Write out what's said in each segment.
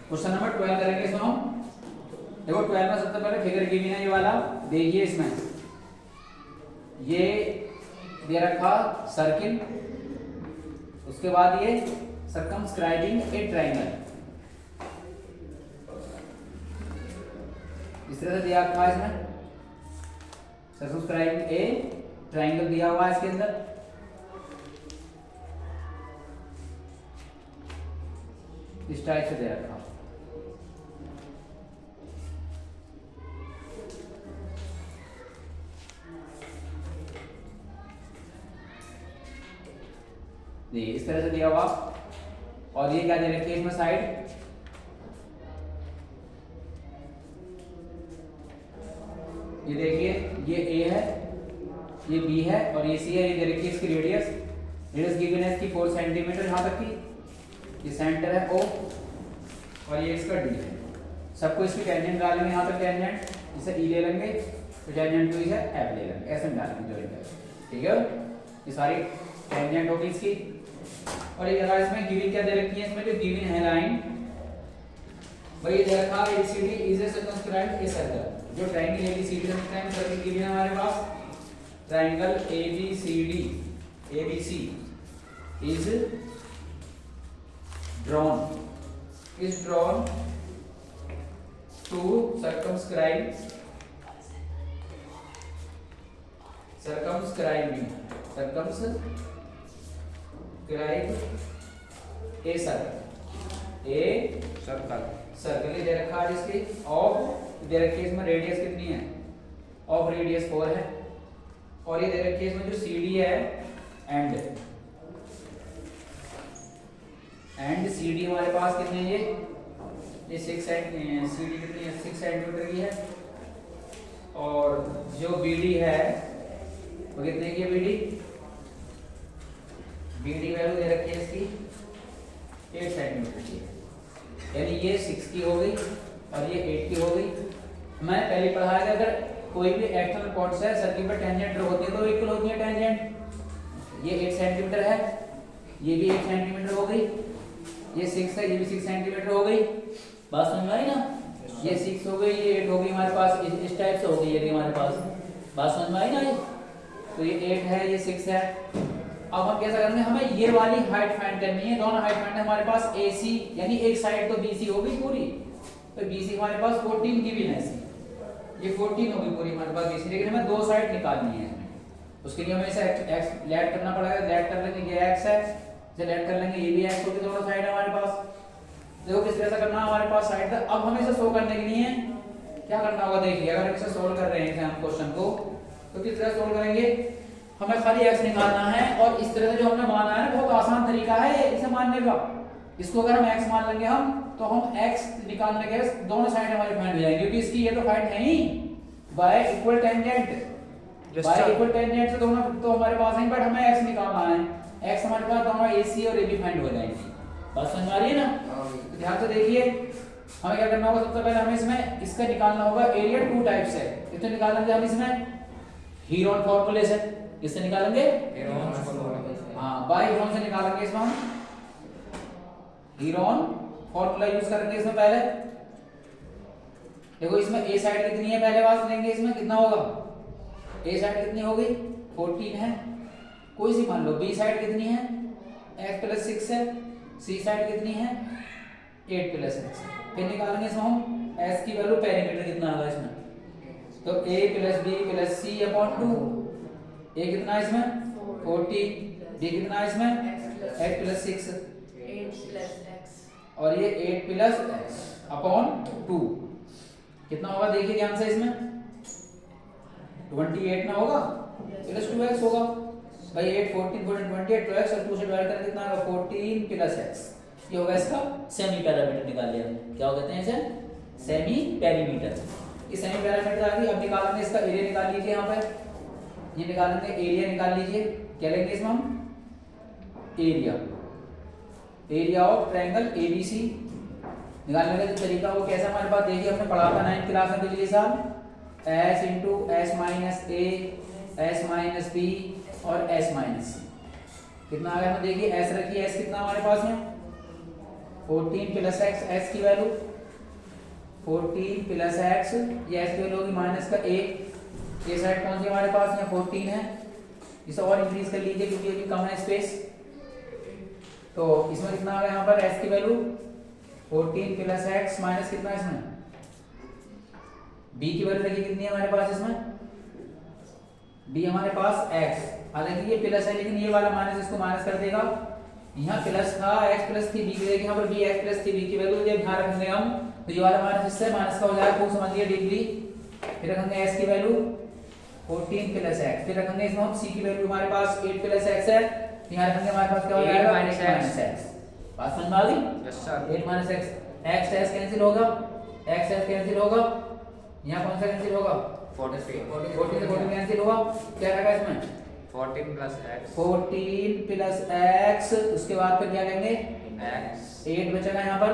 Question number 12 करेंगे इसमें हम। देखो 12 में सबसे पहले फिगर गिवन है ये वाला, देखिए इसमें ये दे रखा सर्किल, उसके बाद ये सर्कमस्क्राइबिंग ए ट्रायंगल, इस तरह से दिया रखा है इसमें सर्कमस्क्राइबिंग ए ट्रायंगल दिया हुआ है इसके अंदर। इस टाइप से दे रखा। देखिए इस तरह से दिया हुआ, और ये क्या दे रखी है इसमें साइड, ये देखिए ये ए है, ये बी है और ये सी है। ये दे रखी है इसकी रेडियस, रेडियस गिवन है इसकी 4 सेंटीमीटर यहाँ तक की। ये सेंटर है O और ये इसका D है। सबको इसकी टेंजेंट डालेंगे यहाँ तक, टेंजेंट इसे E ले लेंगे तो टेंजेंट टू इसे F ले लेंगे, ऐसे में डालेंगे जॉइन करके, ठीक है। ये सारी टेंजेंट होगी इसकी। और ये जगह इसमें गिवन क्या दे रखी है, इसमें जो गिवन है लाइन वही दे रखा है ABCD is a circumscribed a circle. जो ट्रायंगल ABCD सर्कल गिवन है हमारे पास, triangle ABCD ABC is drawn to circumscribe a circle ये दे रखा है जिसकी ऑफ दे रखी है इसमें रेडियस कितनी है, ऑफ रेडियस 4 है, और ये दे रखी है इसमें जो CD है एंड CD हमारे पास कितने हैं, ये 6 CD कितनी है 6 सेंटीमीटर की है, और जो BD है वो कितने की है, BD वैल्यू दे रखी है इसकी 8 सेंटीमीटर की है, यानी ये 6 की हो गई और ये 8 की हो गई। मैं पहले पढ़ाया कि अगर कोई भी एक्सटर्नल पॉइंट है सर्किल पर टेंजेंट ड्रॉ होती है तो इक्वल होती है टेंजेंट। ये 8 सेंटीमीटर है, ये भी 8 सेंटीमीटर हो गई, ये 6 है, ये भी 6 सेंटीमीटर हो गई। बात समझ में आई ना, ये 6 हो गई, ये 8 हो गई हमारे पास, इस टाइप से हो गई ये हमारे पास। बात समझ में आई ना, तो ये 8 है, ये 6 है। अब हम कैसा करेंगे, हमें ये वाली हाइट फाइंड करनी है, दोनों हाइट फाइंड है हमारे पास AC, यानी एक साइड तो BC हो गई पूरी, तो BC हमारे पास 14 की भी है, ये 14 हो गई पूरी हमारे पास BC, लेकिन हमें दो साइड निकालनी है। उसके लिए हमें इसे x लेट करना पड़ेगा, लेट कर लेंगे, ये x है, इसे लेट कर लेंगे, ये भी x होगी, दोनों साइड है हमारे पास। देखो किस तरह से करना है हमारे पास साइड का। अब हमें इसे सोल्व करने के लिए क्या करना होगा, देखिए अगर इसे सोल्व कर रहे हैं हम क्वेश्चन को तो किस तरह सोल्व करेंगे, हमें खाली x निकालना है, और इस तरह से जो हमने माना है बहुत आसान तरीका है इसे मानने का। इसको अगर हम x मान लेंगे हम, तो हम x निकालने के दोनों साइड हमारे फाइंड हो जाएंगे, क्योंकि इसकी ये तो फाइंड है ही by equal tangent, by equal tangent से दोनों तो हमारे पास है, बट हमें x निकालना है, x हमारे पास दोनों AC और AB फाइंड हो जाएंगे। बात समझ में आ रही है ना, तो ध्यान से देखिए हमें क्या करना होगा, सबसे पहले हमें इसमें इसका निकालना होगा एरिया। टू टाइप्स है, इससे निकालेंगे हम इसमें हीरोन फॉर्मूले से, किससे निकालेंगे, हाँ बाय हीरोन से निकालेंगे। इसमें हम हीरोन फॉर्मूला यूज करेंगे इसमें पहले। देखो इसमें ए साइड कितनी है, पहले बात लेंगे इसमें कितना होगा, ए साइड कितनी हो गई 14 है, कोई सी मान लो। बी साइड कितनी है x + 6 है, सी साइड कितनी है 8 + x। फिर निकालेंगे इसमें हम s की वैल्यू, पेरीमीटर कितना होगा इसमें, तो a + b + c / 2। a कितना है इसमें 40, b कितना है इसमें x + 6 8 + x, और ये 8 + x / 2 कितना होगा, देखिए ध्यान से, इसमें 28 ना होगा प्लस 2x होगा भाई, 8 14 14 28 2x और 2 से डिवाइड करें कितना होगा 14 + x। ये होगा इसका सेमी पैरामीटर, निकाल लिया। क्या कहते हैं इसे, सेमी पैरामीटर। ये सेमी पैरामीटर आ गई। अब निकालेंगे इसका एरिया, निकाल लीजिए यहाँ पर, ये निकालेंगे एरिया, निकाल लीजिए। क्या लेंगे इसमें हम, एरिया ऑफ ट्रायंगल ABC। निकालने का जो तरीका वो कैसा हमारे पास, देखिए हमने पढ़ा था 9th क्लास में पिछले साल, s × s - a s - b और s - c। कितना आ गया, देखिए s रखिए, s कितना हमारे पास है 14 प्लस एक्स, एक्स की वैल्यू 14 प्लस एक्स, ये एक्स की वैल्यू होगी माइनस का ए, ये साइड कौन सी हमारे पास यहाँ 14 है, इसे और इंक्रीज कर लीजिए क्योंकि अभी कम है स्पेस। तो इसमें कितना आ गया यहाँ पर एक्स की वैल्यू 14 प्लस एक्स माइनस कितना है इसमें बी की वैल्यू देखिए कितनी है हमारे पास इसमें, बी हमारे पास एक्स, हालांकि ये प्लस है लेकिन ये वाला माइनस इसको माइनस कर देगा, यहाँ प्लस था एक्स प्लस थी बी की जगह यहाँ पर बी एक्स प्लस थी बी की वैल्यू जब ध्यान रखेंगे हम तो ये वाला माइनस इससे माइनस का हो जाएगा, खूब समझिए डीपली। फिर रखेंगे एक्स की वैल्यू 14 प्लस एक्स, फिर रखेंगे इसमें हम सी की वैल्यू हमारे पास 8 प्लस एक्स है, यहाँ रखेंगे हमारे पास क्या हो जाएगा माइनस एक्स। बात समझ में आ गई? Yes sir. 8 minus x, x x cancel होगा, एक्स एक्स कैंसिल होगा, यहाँ कौन सा कैंसिल होगा 14 से 14 कैंसिल हुआ, क्या रहेगा इसमें 14 प्लस एक्स 14 प्लस एक्स, उसके बाद फिर क्या लेंगे एक्स 8 बचेगा यहाँ पर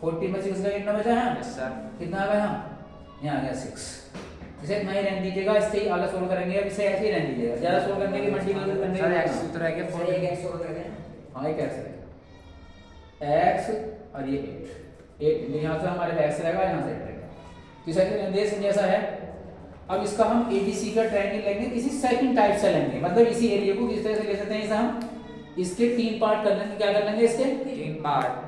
14 में 6 का 8 ना बचा है, यस सर। कितना आ गया यहाँ आ गया 6। इसे इतना ही रहने दीजिएगा, इससे ही आगे सोल्व करेंगे, अब इसे ऐसे ही रहने दीजिएगा, ज्यादा सोल्व करने की मल्टीपल करने सर की एक्स सूत्र है क्या 14 एक एक्स और कर दें। हाँ एक एक्स रहेगा, एक्स और ये 8 यहाँ से हमारे एक्स रहेगा, यहाँ से 8 रहेगा, तो सेकंड देश जैसा है। अब इसका हम एबीसी का ट्रायंगल लेंगे, किसी सेकंड टाइप से लेंगे, मतलब इसी एरिया को किस तरह से ले सकते हैं, इसे हम इसके 3 पार्ट कर लेंगे, क्या कर लेंगे इसके 3 पार्ट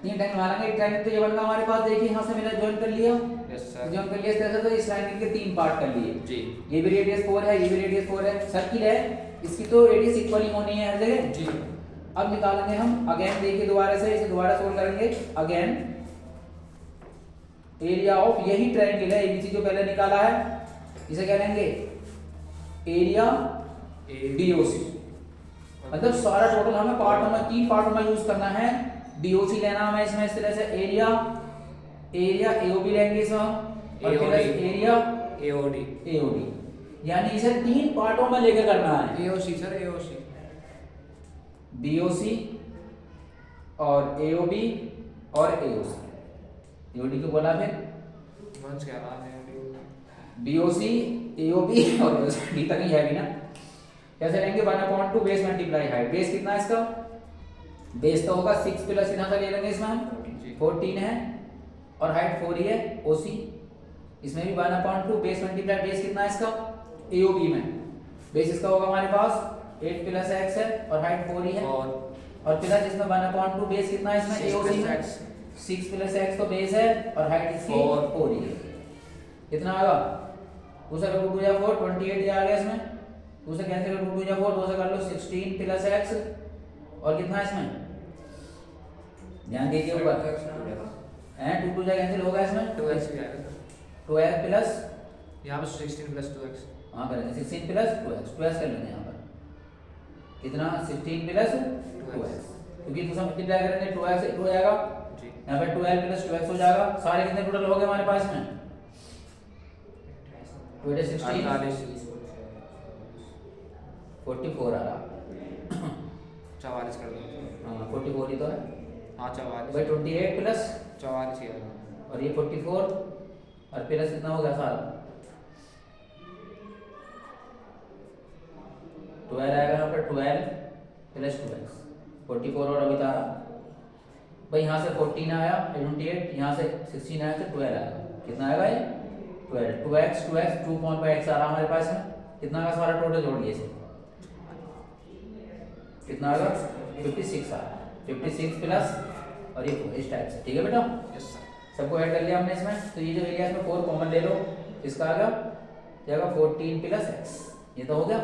3 ट्रायंगल मारेंगे। एक ट्रायंगल तो ये बनना हमारे पास, देखिए यहाँ से मैंने ज्वाइन कर लिया, यस सर। ज्वाइन कर लिया इस तरह से, तो इस ट्रायंगल के 3 पार्ट कर लिए, जी ये भी रेडियस 4 है, ये भी रेडियस 4 है, सर्किल है, इसकी तो रेडियस इक्वल ही होनी है हर जगह। जी अब निकालेंगे हम अगेन, देखिए दोबारा से इसे दोबारा सोल्व करेंगे अगेन, एरिया ऑफ यही ट्रायंगल है एबीसी जो पहले निकाला है, इसे क्या लेंगे एरिया बीओसी, मतलब सारा टोटल हमें पार्टों में 3 पार्टों में यूज करना है, बीओसी लेना हमें इसमें इस तरह से, एरिया एओबी लेंगे इसमें हम, और प्लस एरिया एओडी एओडी, यानी इसे 3 पार्टों में लेकर करना है, एओसी सर एओसी बीओसी और एओबी और एओसी, एओडी को बोला फिर वंस क्या नाम है बीओसी एओबी और एओसी, डी तक ही है भी ना। कैसे लेंगे 1/2 बेस मल्टीप्लाई हाइट, बेस कितना है इसका, बेस तो होगा 6 प्लस यहाँ से ले लेंगे इसमें हम 14 है, और हाइट 4 ही है ओसी, इसमें भी 1/2 बेस मल्टीप्लाई, बेस कितना है इसका एओबी में, बेस इसका होगा हमारे पास 8 प्लस एक्स है और हाइट 4 ही है, और प्लस इसमें 1/2 बेस कितना है इसमें एओसी में 6 प्लस एक्स तो बेस है और हाइट इसकी 4 ही है, कितना आएगा 2 से करो 2 या 4 28 आ गया इसमें, 2 से कैंसिल करो 2 या 4, 2 से कर लो 16 प्लस एक्स, और कितना है इसमें ध्यान दीजिए ऊपर हैं 2 से कैंसिल होगा इसमें 2x भी आएगा 2x प्लस यहाँ पर 16 प्लस 2x, हाँ करेंगे 16 प्लस 2x कर लेंगे यहाँ पर, कितना 16 प्लस 2x, क्योंकि दूसरा मल्टीप्लाई करेंगे 2x से 2 आएगा, जी यहाँ पर 12 प्लस 2x हो जाएगा, सारे कितने टोटल हो गए हमारे पास में 16 44 आ रहा 44 कर दो। हाँ 44 ही तो है हाँ 44 भाई 28 प्लस 44 ही आएगा, और ये 44 और प्लस कितना हो गया सारा 12 आएगा यहाँ पर 12 प्लस 2x 44 और अभी तारा भाई यहाँ से 14 आया 28, यहाँ से 16 आया तो 12 आएगा, कितना आएगा ये 12 2x 2.x आ रहा हमारे पास में, कितना का सारा टोटल जोड़ लिए इसे कितना आएगा 56 आ रहा है, 56 प्लस और ये 4 इस टाइप से, ठीक है बेटा यस सर। सबको ऐड कर लिया हमने इसमें, तो ये जो एरिया इसमें 4 कॉमन ले लो, इसका आ गया जाएगा 14 प्लस x, ये तो हो गया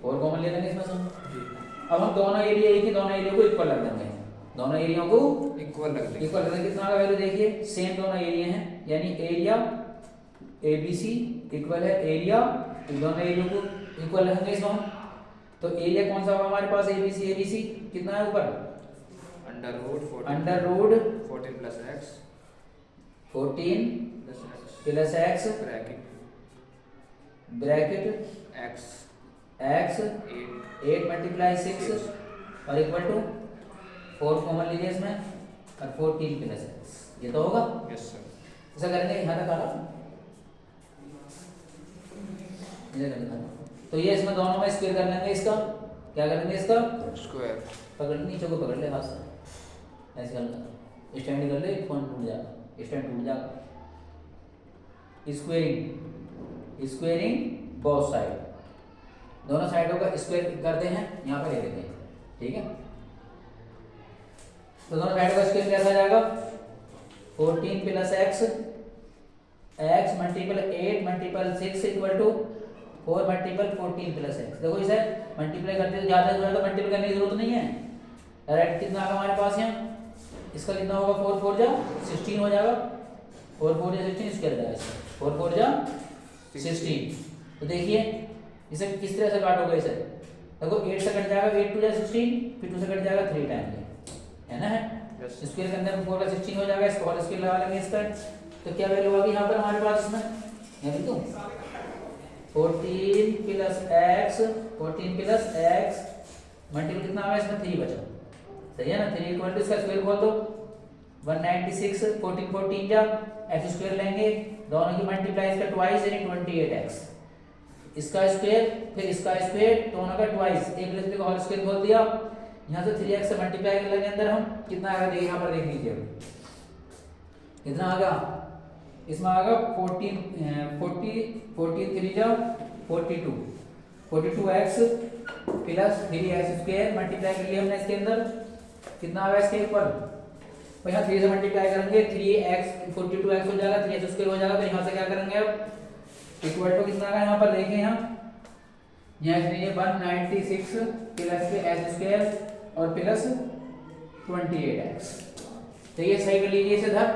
4 कॉमन ले लेंगे इसमें से। अब हम दोनों एरिया एक ही दोनों एरिया को इक्वल रख देंगे, दोनों एरिया को इक्वल रख देंगे, इक्वल रख देंगे, कितना का वैल्यू देखिए सेम दोनों एरिया हैं, यानी एरिया एबीसी इक्वल है एरिया, दोनों एरिया को इक्वल रखेंगे इसमें हम, तो एरिया कौन सा होगा हमारे पास एबीसी कितना है ऊपर under root 14 plus x 14 plus x bracket x x 8 8 multiply 6 और इक्वल टू 4 कॉमन लीजिए इसमें और 14 प्लस एक्स, ये तो होगा यस सर। ऐसा करेंगे यहाँ तक आ रहा, तो ये इसमें दोनों में स्क्वायर कर लेंगे, इसका क्या करेंगे इसका स्क्वायर पकड़ नीचे को पकड़ ले हाथ से, ऐसे करना, स्टैंड कर ले, फोन टूट जाएगा, स्टैंड टूट जाएगा। स्क्वेयरिंग बोथ साइड, दोनों साइडों का स्क्वायर करते हैं, यहाँ पे ले लेते हैं, ठीक है। तो दोनों साइडों का स्क्वायर कैसा जाएगा, 14 plus x, x multiple 8 multiple 6 equal to 4 multiple 14 plus x. देखो इसे मल्टीप्लाई करते तो ज़्यादा जो है तो मल्टीप्लाई करने की जरूरत नहीं है, डायरेक्ट कितना आएगा हमारे पास यहाँ, इसका कितना होगा 4 4 जा 16 हो जाएगा, 4 4 जा 16 स्क्वायर जाएगा इसका, 4 4 जा 16। तो देखिए इसे किस तरह से काटोगे, इसे देखो 8 से कट जाएगा, 8 2 जा 16, फिर 2 से कट जाएगा 3 टाइम है ना, है स्क्वायर के अंदर 4 का 16 हो जाएगा, इसको होल स्क्वायर लगा लेंगे इस पर, तो क्या वैल्यू होगी यहाँ पर हमारे पास इसमें, यहाँ भी तो 14 प्लस एक्स मल्टीपल कितना आया इसमें 3 बचा, सही है ना, 3 इक्वल टू इसका स्क्वायर खोल दो 196, 14 14 जा एक्स स्क्वायर लेंगे, दोनों की मल्टीप्लाई इसका ट्वाइस यानी 28x, इसका स्क्वायर फिर इसका स्क्वायर, दोनों का ट्वाइस, एक प्लस बी का होल स्क्वायर खोल दिया, यहाँ से 3x से मल्टीप्लाई कर लेंगे अंदर हम, कितना आएगा देखिए यहाँ पर देख लीजिए कितना आ गया, इसमें आएगा 14 3 जा 42, 42x plus 3x square multiply कर लिया हमने इसके अंदर, कितना आ गया इसके ऊपर, तो यहाँ 3 से मल्टीप्लाई करेंगे 3x 42x हो जाएगा, 3x स्क्वायर हो जाएगा, फिर यहाँ से क्या करेंगे अब इक्वल टू कितना आएगा यहाँ पर देखें, यहाँ इसलिए 196 प्लस के x स्क्वायर और प्लस 28x, तो ये सही कर लीजिए इसे इधर,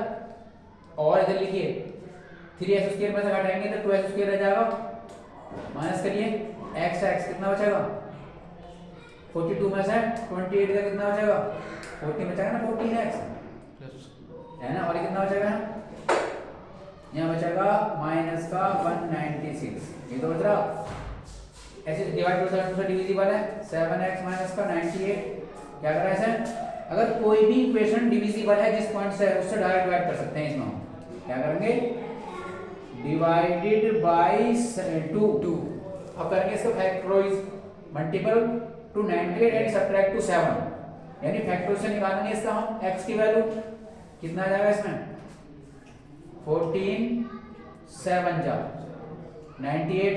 और इधर लिखिए 3x स्क्वायर में से घटाएंगे तो 2x स्क्वायर रह जाएगा, माइनस करिए x कितना बचेगा 42 में से 28 का कितना बचेगा 40 बचेगा ना 14x है ना, और कितना बचेगा यहाँ बचेगा माइनस का 196, ये तो बच रहा, ऐसे डिवाइड टू से डिविजिबल है 7x माइनस का 98, क्या कर रहा है ऐसे, अगर कोई भी इक्वेशन डिविजिबल है जिस पॉइंट से उससे डायरेक्ट डिवाइड कर सकते हैं, इसमें हम क्या करेंगे डिवाइडेड बाय 2, अब करेंगे इसको factorize multiple to 98 and subtract to 7, यानी फैक्टराइज से निकालेंगे इसका हम x की वैल्यू, कितना आ जाएगा इसमें 14 7 जा 98,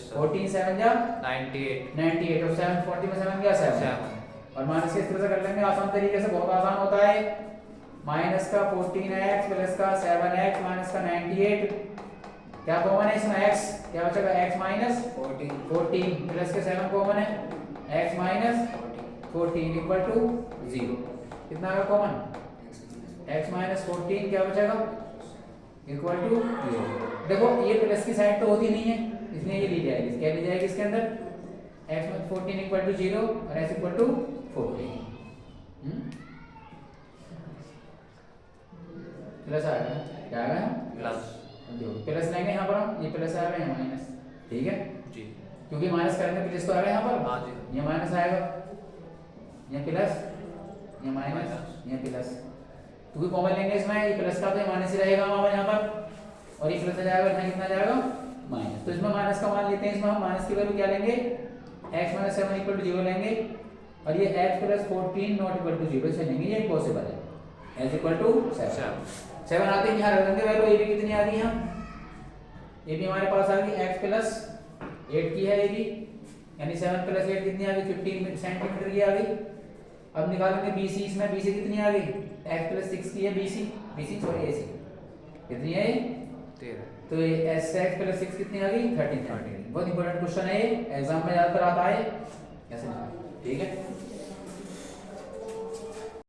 14 7 जा 98 और 7 40 में 7 गया 7, और माइनस इस तरह से कर लेंगे आसान तरीके से, बहुत आसान होता है, माइनस का 14x प्लस का 7x माइनस का 98, क्या कॉमन है इसमें x, क्या बचेगा x माइनस 14 प्लस के 7 कॉमन है, x माइनस 14 इक्वल टू 0, कितना आएगा कॉमन x माइनस 14 क्या बचेगा इक्वल टू 0। देखो ये प्लस की साइड तो होती नहीं है, इसलिए ये ली जाएगी, क्या ली जाएगी इसके अंदर x माइनस 14 इक्वल टू 0 और x इक्वल टू 14, प्लस आएगा, क्या आएगा प्लस लेंगे यहाँ पर हम, ये प्लस आएगा यहाँ माइनस, ठीक है जी, क्योंकि माइनस करेंगे प्लस तो आएगा यहाँ पर, हाँ जी, ये माइनस आएगा, ये प्लस, ये माइनस, ये प्लस, क्योंकि कॉमन लेंगे इसमें, ये प्लस का तो ये माइनस ही रहेगा हमारे यहाँ पर, और ये प्लस आ जाएगा, यहाँ कितना जाएगा माइनस, तो इसमें माइनस का मान लेते हैं, इसमें हम माइनस की वैल्यू क्या लेंगे x माइनस 7 इक्वल टू 0 लेंगे, और ये x plus 14 not equal to 0 से लेंगे, ये इम्पॉसिबल है, x इक्वल टू 7 आते हैं, यहाँ रख देंगे वैल्यू, ये भी कितनी आ गई यहाँ, ये भी हमारे पास आ गई x प्लस 8 की है, ये भी यानी 7 प्लस 8 कितनी आ गई 15 सेंटीमीटर की आ गई। अब निकालेंगे BC, इसमें BC कितनी आ गई x प्लस 6 की है, BC सॉरी AC कितनी है 13, तो ये x प्लस 6 कितनी आ गई 13, बहुत इंपॉर्टेंट क्वेश्चन है ये, एग्जाम में ज्यादातर आता है ऐसे, ठीक है।